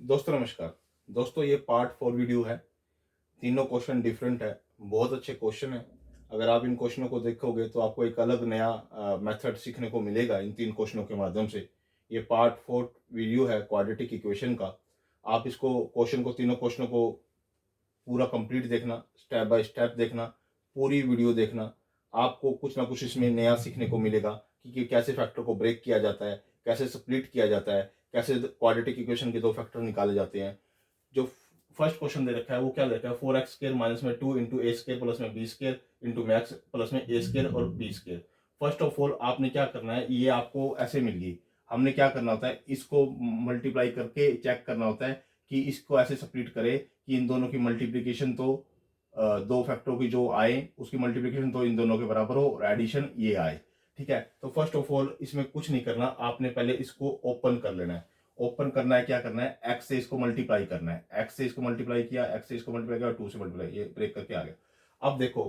दोस्तों नमस्कार। दोस्तों ये पार्ट 4 वीडियो है। तीनों क्वेश्चन डिफरेंट है। बहुत अच्छे क्वेश्चन है। अगर आप इन क्वेश्चनों को देखोगे तो आपको एक अलग नया मेथड सीखने को मिलेगा इन तीन क्वेश्चनों के माध्यम से। ये पार्ट 4 वीडियो है क्वाड्रेटिक इक्वेशन का। आप इसको क्वेश्चन को तीनों क्वेश्चनों को पूरा कंप्लीट देखना, स्टेप बाय स्टेप देखना, पूरी वीडियो देखना। आपको कुछ ना कुछ इसमें नया सीखने को मिलेगा कि कैसे फैक्टर को ब्रेक किया जाता है, कैसे स्प्लिट किया जाता है, कैसे क्वाड्रेटिक इक्वेशन के दो फैक्टर निकाले जाते हैं। जो फर्स्ट क्वेश्चन दे रखा है वो क्या दे रखा है, 4x² माइनस में 2 इंटू ए स्केयर प्लस में b square into max plus में ए स्केयर और b square. First of all आपने क्या करना है, ये आपको ऐसे मिल गई। हमने क्या करना होता है, इसको मल्टीप्लाई करके चेक करना होता है कि इसको ऐसे स्प्लिट करे कि इन दोनों की मल्टीप्लीकेशन तो दो फैक्टरों की जो आए उसकी मल्टीप्लीकेशन तो इन दोनों के बराबर हो और एडिशन ये आए। ठीक है, तो फर्स्ट ऑफ ऑल इसमें कुछ नहीं करना, आपने पहले इसको ओपन कर लेना है। ओपन करना है, क्या करना है, एक्स से इसको मल्टीप्लाई करना है। एक्स से इसको मल्टीप्लाई किया, एक्स से इसको मल्टीप्लाई किया, 2 से मल्टीप्लाई, ये ब्रेक करके आ गया। अब देखो,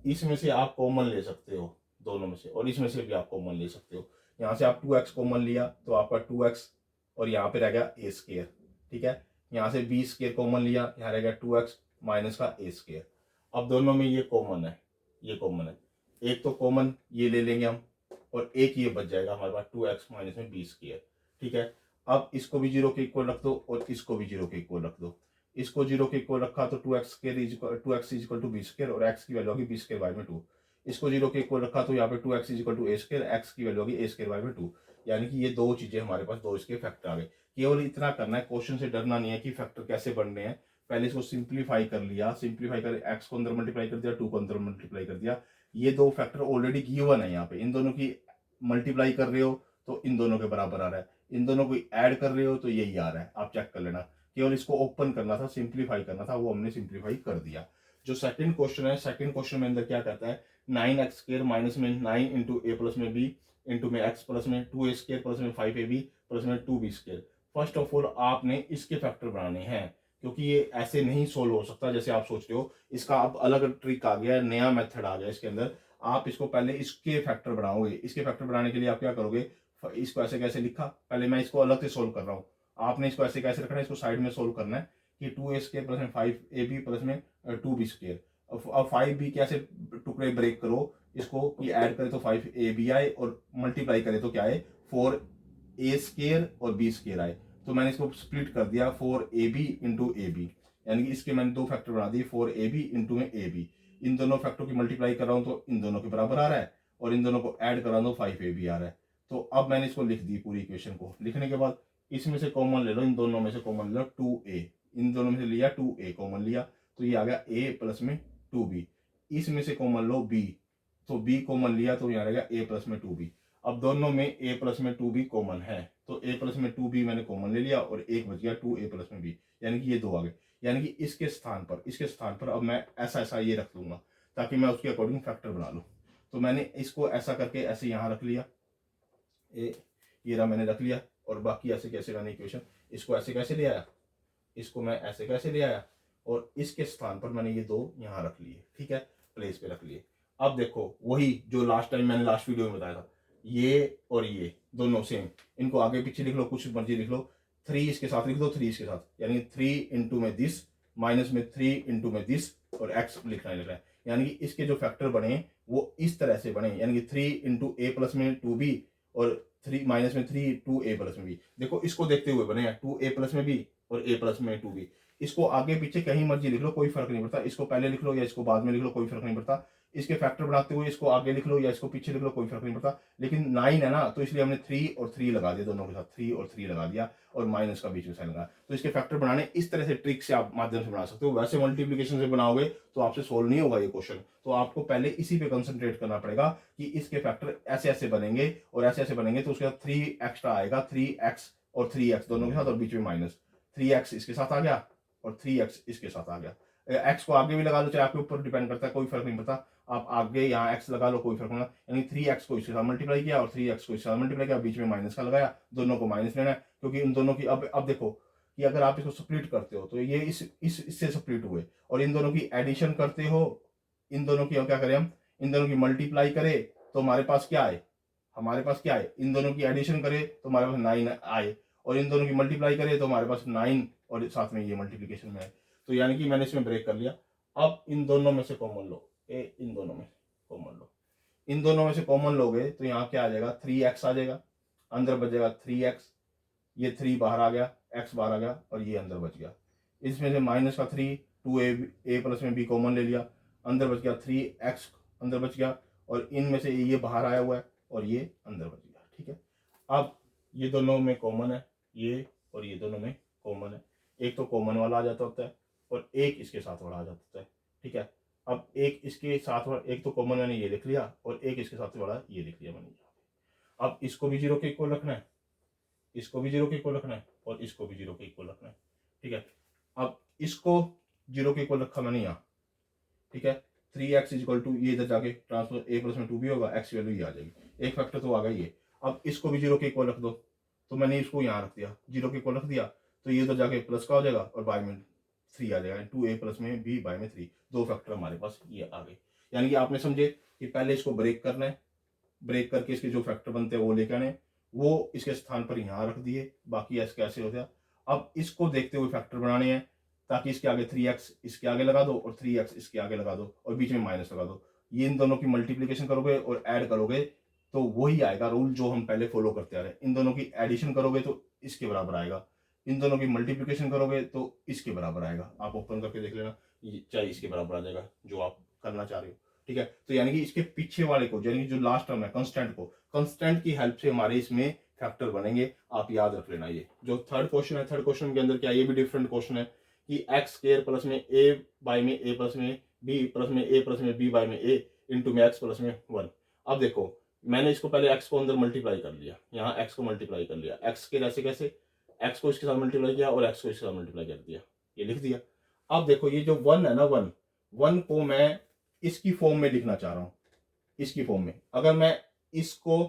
इसमें से आप कॉमन ले सकते हो दोनों में से, और इसमें से भी आप कॉमन ले सकते हो। यहाँ से आप 2x कॉमन लिया तो आपका 2x और यहाँ पे रह गया ए स्केयर। ठीक है, यहाँ से बी स्केयर कॉमन लिया, यहाँ रह गया 2x माइनस का ए स्केयर। अब दोनों में ये कॉमन है, ये कॉमन है। एक तो कॉमन ये ले लेंगे हम, और एक ये बच जाएगा हमारे पास 2x माइनस में बी स्केयर। ठीक है, अब इसको भी जीरो के इक्वल रख दो और इसको भी जीरो के इक्वल रख दो। इसको जीरो के इक्वल रखा तो 2x is equal to b square और x की वैल्यू होगी बी स्केयर बाय में 2। इसको जीरो के इक्वल रखा तो यहाँ पे 2x is equal to a square, x की वैल्यू होगी ए स्केयर बाय में 2। यानी कि ये दो चीजें हमारे पास, दो इसके फैक्टर आ गए। केवल इतना करना है, क्वेश्चन से डरना नहीं है कि फैक्टर कैसे बन रहे हैं। पहले इसको सिंप्लीफाई कर लिया, सिंप्लीफाई कर एक्स को अंदर मल्टीप्लाई कर दिया, 2 को अंदर मल्टीप्लाई कर दिया। ये दो फैक्टर ऑलरेडी गिवन है यहाँ पे, इन दोनों की मल्टीप्लाई कर रहे हो तो इन दोनों के बराबर आ रहा है, इन दोनों को ऐड कर रहे हो तो यही आ रहा है। आप चेक कर लेना, केवल इसको ओपन करना था, सिंप्लीफाई करना था, वो हमने सिंप्लीफाई कर दिया। जो सेकंड क्वेश्चन है, सेकंड क्वेश्चन में अंदर क्या कहता है, 9x² माइनस में 9 इंटू ए प्लस में बी इंटू में एक्स प्लस में 2a² प्लस में 5ab प्लस में 2b²। फर्स्ट ऑफ ऑल आपने इसके फैक्टर बनाने हैं, क्योंकि ये ऐसे नहीं सोल्व हो सकता जैसे आप सोच रहे हो। इसका अब अलग ट्रिक आ गया, नया मेथड आ गया इसके अंदर। आप इसको पहले इसके फैक्टर बनाओगे। इसके फैक्टर बनाने के लिए आप क्या करोगे, इसको ऐसे कैसे लिखा, पहले मैं इसको अलग से सोल्व कर रहा हूँ। आपने इसको ऐसे कैसे रखना है, इसको साइड में सोल्व करना है कि 2a² प्लस में 5ab प्लस में 2b²। अब 5b कैसे टुकड़े ब्रेक करो इसको, कि ऐड करे तो 5ab आए और मल्टीप्लाई करे तो क्या आए, 4a² और b² आए। तो मैंने इसको स्प्लिट कर दिया 4ab इंटू ए बी, यानी कि इसके मैंने दो फैक्टर बना दिए, 4ab इंटू में ए बी। इन दोनों फैक्टर की मल्टीप्लाई कर रहा हूँ तो इन दोनों के बराबर आ रहा है, और इन दोनों को ऐड कर रहा हूँ तो 5ab आ रहा है। तो अब मैंने इसको लिख दी पूरी इक्वेशन को। लिखने के बाद इसमें से कॉमन ले लो, इन दोनों में से कॉमन ले लो 2a, इन दोनों में से लिया 2a कॉमन लिया तो ये आ गया a प्लस में 2b। इसमें से कॉमन लो b, तो b कॉमन लिया तो यहाँ रहेगा a प्लस में 2b। अब दोनों में a प्लस में 2b कॉमन है तो a प्लस में 2b मैंने कॉमन ले लिया और एक बच गया 2a प्लस में b, यानी कि ये दो आ गए। यानी कि इसके स्थान पर अब मैं ऐसा ऐसा ये रख लूंगा ताकि मैं उसके अकॉर्डिंग फैक्टर बना लूँ। तो मैंने इसको ऐसा करके ऐसे यहाँ रख लिया, ये रहा मैंने रख लिया। और बाकी ऐसे कैसे करनी इक्वेशन, इसको ऐसे कैसे ले आया, इसको मैं ऐसे कैसे ले आया, और इसके स्थान पर मैंने ये दो यहाँ रख लिए। ठीक है, प्लेस पे रख लिए। अब देखो वही जो लास्ट टाइम मैंने लास्ट वीडियो में बताया था, ये और ये दोनों सेम, इनको आगे पीछे लिख लो, कुछ मर्जी लिख लो। 3 इसके साथ लिख दो, 3 इसके साथ, यानी 3 इंटू में दिस माइनस में 3 इंटू में दिस और एक्स लिखना लिख रहा है। यानी कि इसके जो फैक्टर बने वो इस तरह से बने, यानी कि 3 इंटू ए प्लस में 2b और 3 माइनस में 3 2a प्लस में b। देखो इसको देखते हुए बने 2a प्लस में b और a प्लस में 2b। इसको आगे पीछे कहीं मर्जी लिख लो, कोई फर्क नहीं पड़ता। इसको पहले लिख लो या इसको बाद में लिख लो, कोई फर्क नहीं पड़ता। इसके फैक्टर बनाते हुए इसको आगे लिख लो या इसको पीछे लिख लो, कोई फर्क नहीं पड़ता। लेकिन 9 है ना, तो इसलिए हमने 3 और 3 लगा दिया, दोनों के साथ 3 और 3 लगा दिया और माइनस का बीच में साइन लगा। तो इसके फैक्टर बनाने इस तरह से ट्रिक से आप माध्यम से बना सकते हो। वैसे मल्टीप्लीकेशन से बनाओगे तो आपसे सोल्व नहीं होगा ये क्वेश्चन। तो आपको पहले इसी पे कंसंट्रेट करना पड़ेगा कि इसके फैक्टर ऐसे ऐसे बनेंगे और ऐसे ऐसे बनेंगे, तो उसके बाद 3 एक्स्ट्रा आएगा, 3x और 3x दोनों के साथ और बीच में माइनस। 3x इसके साथ आ गया और 3x इसके साथ आ गया। x को आगे भी लगा लो, चाहे आपके ऊपर डिपेंड करता है, कोई फर्क नहीं पड़ता। आप आगे यहाँ x लगा लो, कोई फर्क नहीं, यानी 3x को इसके साथ मल्टीप्लाई किया और 3x को इसके साथ मल्टीप्लाई किया, बीच में माइनस का लगाया, दोनों को माइनस लेना है क्योंकि इन दोनों की अब देखो कि अगर आप इसको स्प्लिट करते हो तो ये इससे स्प्लिट हुए, और इन दोनों की एडिशन करते हो, इन दोनों की क्या करें हम, इन दोनों की मल्टीप्लाई करें तो हमारे पास क्या आए, हमारे पास क्या है, इन दोनों की एडिशन करें तो हमारे पास 9 आए, और इन दोनों की मल्टीप्लाई करें तो हमारे पास 9 और साथ में ये मल्टीप्लिकेशन में है, तो यानी कि मैंने इसमें ब्रेक कर लिया। अब इन दोनों में से कॉमन लो, इन दोनों में कॉमन लो, इन दोनों में से कॉमन लोगे तो यहाँ क्या आ जाएगा, 3x आ जाएगा, अंदर बचेगा 3x, ये 3 बाहर आ गया, x बाहर आ गया और ये अंदर बच गया। इसमें से माइनस का 3, 2a प्लस में b कॉमन ले लिया, अंदर बच गया 3x अंदर बच गया, और इनमें से ये बाहर आया हुआ है और ये अंदर बच गया। ठीक है, अब ये दोनों में कॉमन है, ये और ये दोनों में कॉमन है, एक तो कॉमन वाला आ जाता होता है और एक इसके साथ वाला आ जाता होता है। ठीक है, अब एक इसके साथ वाला, एक तो कॉमन मैंने ये लिख लिया और एक इसके साथ वाला ये लिख लिया मैंने। अब इसको भी 0 के इक्वल रखना है, इसको भी 0 के इक्वल रखना है और इसको भी 0 के इक्वल रखना है। ठीक है, अब इसको 0 के इक्वल रखा मैंने यहाँ। ठीक है, 3x इक्वल टू, ये इधर जाके ट्रांसफर a प्लस में 2b होगा, x वैल्यू ये आ जाएगी, एक फैक्टर तो आ गई है। अब इसको भी 0 के इक्वल रख दो, तो मैंने इसको यहाँ रख दिया, 0 के इक्वल रख दिया, तो ये उधर जाके प्लस का हो जाएगा और बाय में 3 आ जाएगा, 2a प्लस में b बाय में 3, दो फैक्टर हमारे पास ये आ गए। यानी कि आपने समझे कि पहले इसको ब्रेक करना है, ब्रेक करके इसके जो फैक्टर बनते हैं वो लेकर आने, वो इसके स्थान पर यहाँ रख दिए, बाकी ऐसे कैसे हो गया। अब इसको देखते हुए फैक्टर बनाने हैं, ताकि इसके आगे 3x इसके आगे लगा दो और 3x इसके आगे लगा दो और बीच में माइनस लगा दो। ये इन दोनों की मल्टीप्लिकेशन करोगे और ऐड करोगे तो वही आएगा रूल जो हम पहले फॉलो करते आ रहे हैं। इन दोनों की एडिशन करोगे तो इसके बराबर आएगा, इन दोनों की मल्टीप्लिकेशन करोगे तो इसके बराबर आएगा। आप ओपन करके देख लेना, चाहे इसके बराबर आ जाएगा जो आप करना चाह रहे हो। ठीक है, तो यानी कि इसके पीछे वाले को, यानी कि जो लास्ट टर्म है कांस्टेंट को, कांस्टेंट की हेल्प से हमारे इसमें फैक्टर बनेंगे। आप याद रख लेना। ये जो थर्ड क्वेश्चन है, थर्ड क्वेश्चन के अंदर क्या, ये भी डिफरेंट क्वेश्चन है कि एक्स स्क्वायर प्लस में a बाय में a प्लस में b प्लस में a प्लस में b बाय में a इंटू में x प्लस में 1। अब देखो मैंने इसको पहले x को अंदर मल्टीप्लाई कर लिया, यहाँ x को मल्टीप्लाई कर लिया, x के जैसे कैसे, x को इसके साथ मल्टीप्लाई किया और x को इसके साथ मल्टीप्लाई कर दिया, ये लिख दिया। अब देखो ये जो 1 है ना, 1 को मैं इसकी फॉर्म में लिखना चाह रहा हूँ, इसकी फॉर्म में। अगर मैं इसको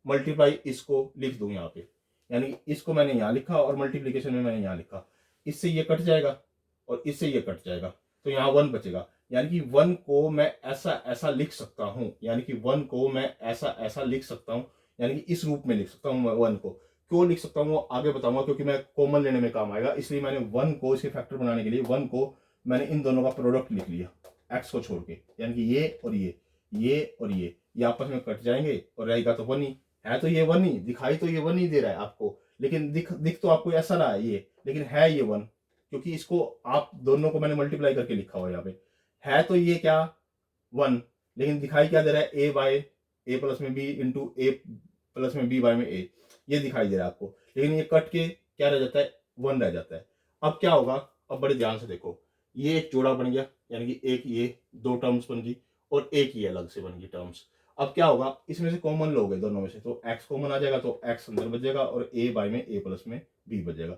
मल्टीप्लाई इसको लिख दूं यहाँ पे, यानी इसको मैंने यहाँ लिखा और मल्टीप्लीकेशन में मैंने यहाँ लिखा, इससे ये कट जाएगा और इससे ये कट जाएगा, तो यहाँ 1 बचेगा। यानी कि 1 को मैं ऐसा ऐसा लिख सकता हूँ, यानी कि 1 को मैं ऐसा ऐसा लिख सकता हूँ, यानी कि इस रूप में लिख सकता हूँ। मैं 1 को क्यों लिख सकता हूँ वो आगे बताऊंगा, क्योंकि मैं कॉमन लेने में काम आएगा, इसलिए मैंने 1 को इसके फैक्टर बनाने के लिए 1 को मैंने इन दोनों का प्रोडक्ट लिख लिया x को छोड़ के, यानी कि ये और ये और ये आपस में कट जाएंगे और रहेगा तो 1 ही है। तो ये 1 ही दिखाई, तो ये 1 ही दे रहा है आपको, लेकिन दिख तो आपको ऐसा रहा है ये, लेकिन है ये 1, क्योंकि इसको आप दोनों को मैंने मल्टीप्लाई करके लिखा हुआ है यहाँ पे। है तो ये क्या 1, लेकिन दिखाई क्या दे रहा है, a बाय a प्लस में b इंटू a प्लस में b बाय में a, ये दिखाई दे रहा है आपको, लेकिन ये कट के क्या रह जाता है, 1 रह जाता है। अब क्या होगा, अब बड़े ध्यान से देखो, ये एक जोड़ा बन गया, यानी कि एक ये 2 टर्म्स बन गई और एक ये अलग से बन गई टर्म्स। अब क्या होगा, इसमें से कॉमन लोगे दोनों में से, तो x कॉमन आ जाएगा, तो x अंदर बच जाएगा और a बाय में a प्लस में b बच जाएगा।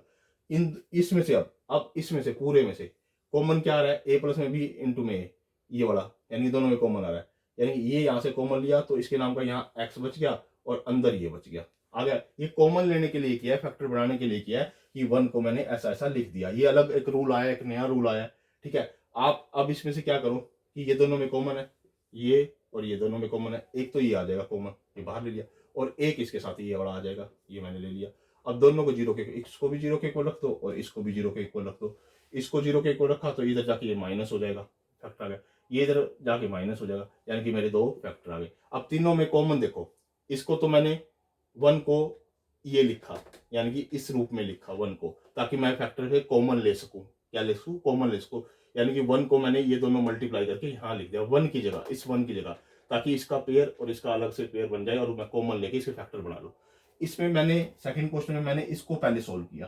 इसमें से अब इसमें से पूरे में से कॉमन क्या आ रहा है, a प्लस में b इंटू में a, ये वाला, यानी दोनों में कॉमन आ रहा है, यानी ये यहाँ से कॉमन लिया तो इसके नाम का यहाँ x बच गया और अंदर ये बच गया, आ गया। ये कॉमन लेने के लिए किया है, फैक्टर बनाने के लिए किया है कि 1 को मैंने ऐसा ऐसा लिख दिया। ये अलग एक रूल आया, एक नया रूल आया। ठीक है, आप अब इसमें से क्या करो कि ये दोनों में कॉमन है, ये और ये दोनों में कॉमन है, एक तो ये आ जाएगा कॉमन, ये बाहर ले लिया, और एक इसके साथ ये वाला आ जाएगा, ये मैंने ले लिया। अब दोनों को 0 के, इसको भी 0 के इक्वल रख दो और इसको भी 0 के इक्वल रख दो। इसको 0 के इक्वल रखा तो इधर जाके ये माइनस हो जाएगा, फैक्टर आ गया, ये इधर जाके माइनस हो जाएगा, यानी कि मेरे 2 फैक्टर आ गए। अब तीनों में कॉमन देखो, इसको तो मैंने 1 को ये लिखा, यानी कि इस रूप में लिखा 1 को, ताकि मैं फैक्टर के कॉमन ले सकूं, क्या ले सकूं, कॉमन ले सकूं, यानी कि 1 को मैंने ये दोनों मल्टीप्लाई करके यहाँ लिख दिया 1 की जगह, इस 1 की जगह, ताकि इसका पेयर और इसका अलग से पेयर बन जाए और मैं कॉमन लेके इसके फैक्टर बना लूँ। इसमें मैंने सेकंड क्वेश्चन में मैंने इसको पहले सोल्व किया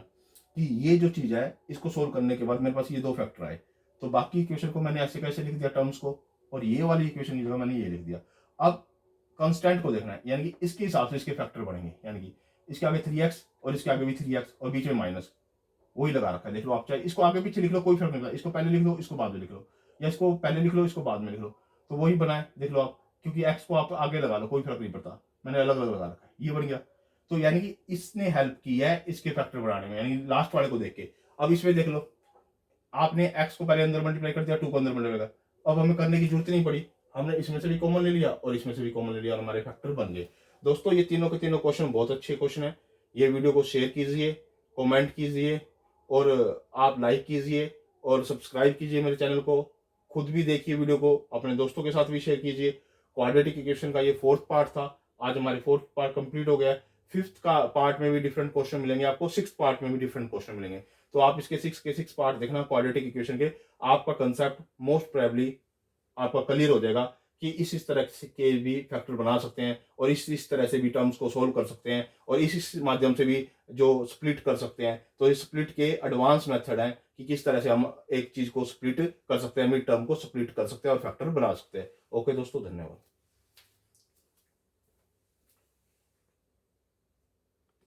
कि ये जो चीज़ है इसको सोल्व करने के बाद मेरे पास ये 2 फैक्टर आए, तो बाकी इक्वेशन को मैंने ऐसे कैसे लिख दिया टर्म्स को, और ये वाली इक्वेशन की जगह मैंने ये लिख दिया। अब कांस्टेंट को देखना है, यानी कि इसके हिसाब से इसके फैक्टर बनेंगे, यानी कि इसके आगे 3x और इसके आगे भी 3x और बीच में माइनस, वही लगा रखा है, देख लो आप, चाहे इसको आगे पीछे लिख लो कोई फर्क नहीं पड़ता, इसको पहले लिख लो इसको बाद में लिख लो, या इसको पहले लिख लो इसको बाद में लिख लो, तो वही बना है, देख लो आप, क्योंकि x को आप आगे लगा लो कोई फर्क नहीं पड़ता, मैंने अलग अलग लगा रखा है, ये बन गया। तो यानी कि इसने हेल्प की है इसके फैक्टर बनाने में, यानी लास्ट वाले को देख के। अब इसमें देख लो, आपने x को पहले अंदर मल्टीप्लाई कर दिया, 2 को अंदर मल्टीप्लाई कर, अब हमें करने की जरूरत नहीं पड़ी, हमने इसमें से भी कॉमन ले लिया और इसमें से भी कॉमन ले लिया और हमारे फैक्टर बन गए। दोस्तों ये तीनों के तीनों क्वेश्चन बहुत अच्छे क्वेश्चन है। ये वीडियो को शेयर कीजिए, कमेंट कीजिए और आप लाइक कीजिए और सब्सक्राइब कीजिए मेरे चैनल को, खुद भी देखिए वीडियो को, अपने दोस्तों के साथ भी शेयर कीजिए। क्वाड्रेटिक इक्वेशन का ये 4th पार्ट था, आज हमारे 4th पार्ट कंप्लीट हो गया है। 5th का पार्ट में भी डिफरेंट क्वेश्चन मिलेंगे आपको, 6th पार्ट में भी डिफरेंट क्वेश्चन मिलेंगे, तो आप इसके 6 पार्ट देखना क्वाड्रेटिक इक्वेशन के। आपका कंसेप्ट मोस्ट प्रोबेबली आपका क्लियर हो जाएगा कि इस तरह के भी फैक्टर बना सकते हैं और इस तरह से भी टर्म्स को सोल्व कर सकते हैं और इस माध्यम से भी जो स्प्लिट कर सकते हैं। तो इस स्प्लिट के एडवांस मेथड हैं कि किस तरह से हम एक चीज को स्प्लिट कर सकते हैं, मिड टर्म को स्प्लिट कर सकते हैं और फैक्टर बना सकते हैं। ओके दोस्तों, धन्यवाद।